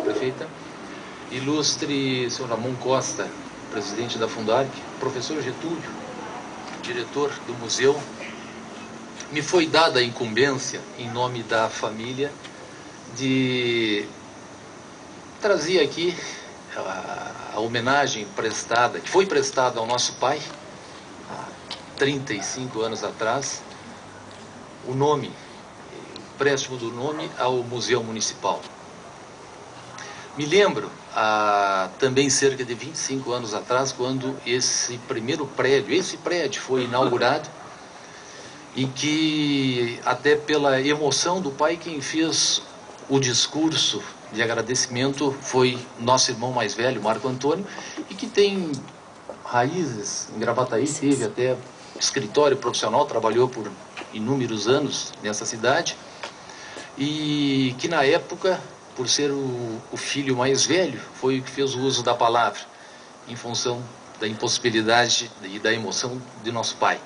prefeita, ilustre senhor Ramon Costa, presidente da Fundarc, professor Getúlio, diretor do museu, me foi dada a incumbência, em nome da família, de trazer aqui a homenagem prestada, que foi prestada ao nosso pai, há 35 anos atrás, o nome, o empréstimo do nome ao Museu Municipal. Me lembro, há também cerca de 25 anos atrás, quando esse prédio foi inaugurado, e que, até pela emoção do pai, quem fez o discurso de agradecimento foi nosso irmão mais velho, Marco Antônio, e que tem raízes em Gravataí, teve até escritório profissional, trabalhou por inúmeros anos nessa cidade, e que na época, por ser o filho mais velho, foi o que fez o uso da palavra, em função da impossibilidade e da emoção de nosso pai.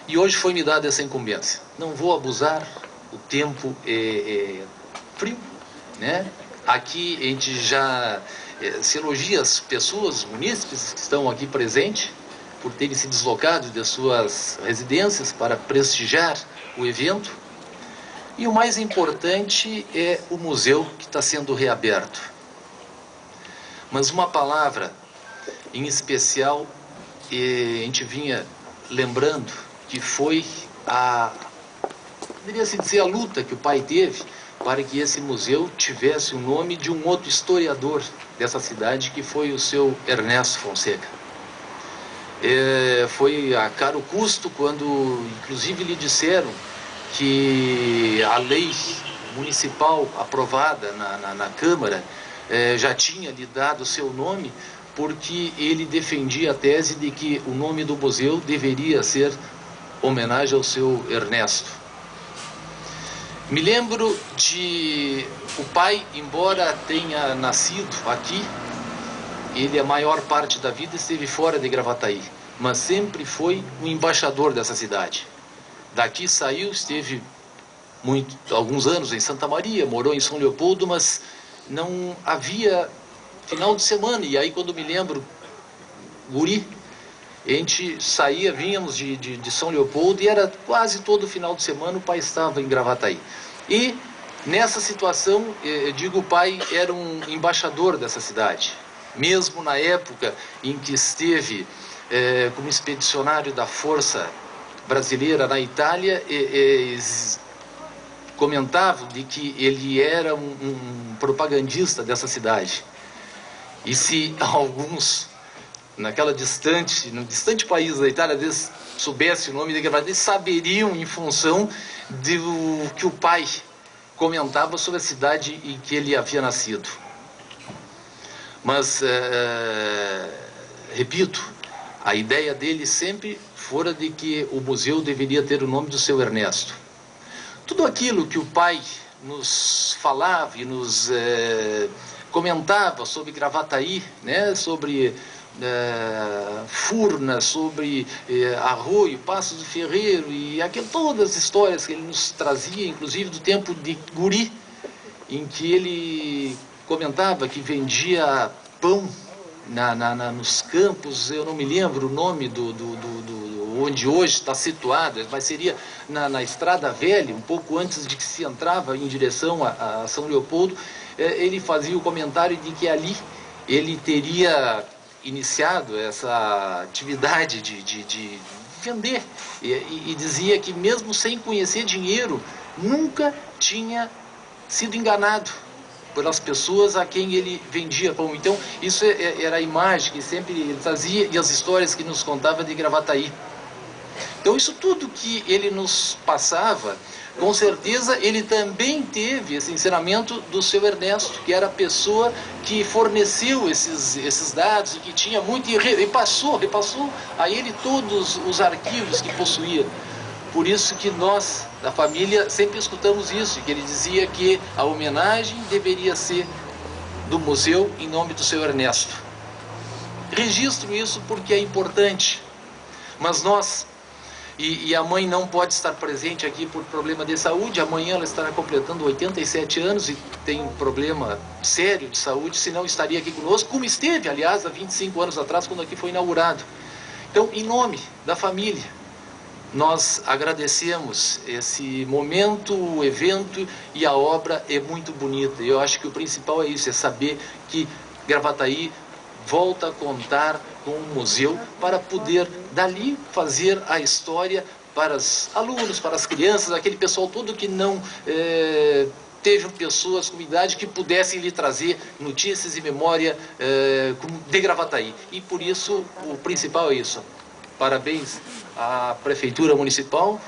E hoje foi me dada essa incumbência. Não vou abusar, o tempo é frio, né? Aqui a gente já se elogia as pessoas, os munícipes que estão aqui presentes, por terem se deslocado de suas residências para prestigiar o evento. E o mais importante é o museu que está sendo reaberto. Mas uma palavra em especial, a gente vinha lembrando, que foi deveria-se dizer, a luta que o pai teve para que esse museu tivesse o nome de um outro historiador dessa cidade, que foi o seu Ernesto Fonseca. Foi a caro custo quando, inclusive, lhe disseram que a lei municipal aprovada na Câmara já tinha lhe dado o seu nome, porque ele defendia a tese de que o nome do museu deveria ser homenagem ao seu Ernesto. Me lembro de o pai, embora tenha nascido aqui, ele a maior parte da vida esteve fora de Gravataí, mas sempre foi o embaixador dessa cidade. Daqui saiu, esteve alguns anos em Santa Maria, morou em São Leopoldo, mas não havia final de semana. E aí, quando me lembro, guri, a gente saía, vínhamos de São Leopoldo, e era quase todo final de semana o pai estava em Gravataí. E nessa situação, eu digo, o pai era um embaixador dessa cidade. Mesmo na época em que esteve como expedicionário da Força Brasileira na Itália, comentavam de que ele era um propagandista dessa cidade. E se alguns, no distante país da Itália, às vezes soubesse o nome de Gravataí, saberiam em função do que o pai comentava sobre a cidade em que ele havia nascido. Mas, repito, a ideia dele sempre fora de que o museu deveria ter o nome do seu Ernesto. Tudo aquilo que o pai nos falava e nos comentava sobre Gravataí, né, sobre Furna, sobre Arroio, Passos do Ferreiro, e todas as histórias que ele nos trazia, inclusive do tempo de guri, em que ele comentava que vendia pão nos campos. Eu não me lembro o nome onde hoje está situado, mas seria na Estrada Velha, um pouco antes de que se entrava em direção a São Leopoldo. Ele fazia o comentário de que ali ele teria iniciado essa atividade de vender, e dizia que mesmo sem conhecer dinheiro, nunca tinha sido enganado pelas pessoas a quem ele vendia pão. Então, isso era a imagem que sempre ele trazia, e as histórias que nos contava de Gravataí. Então, isso tudo que ele nos passava, com certeza ele também teve esse ensinamento do seu Ernesto, que era a pessoa que forneceu esses dados, e que tinha muito, e repassou a ele todos os arquivos que possuía. Por isso que nós, da família, sempre escutamos isso, que ele dizia que a homenagem deveria ser do museu em nome do seu Ernesto. Registro isso porque é importante, mas nós E a mãe não pode estar presente aqui por problema de saúde. Amanhã ela estará completando 87 anos e tem um problema sério de saúde, senão estaria aqui conosco, como esteve, aliás, há 25 anos atrás, quando aqui foi inaugurado. Então, em nome da família, nós agradecemos esse momento, o evento, e a obra é muito bonita. Eu acho que o principal é isso, é saber que Gravataí volta a contar com um museu para poder dali fazer a história para os alunos, para as crianças, aquele pessoal todo que não teve pessoas com idade que pudessem lhe trazer notícias e memória de Gravataí. E por isso, o principal é isso. Parabéns à Prefeitura Municipal,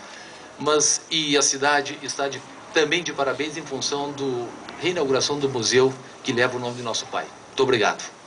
e a cidade está também de parabéns em função da reinauguração do museu que leva o nome de nosso pai. Muito obrigado.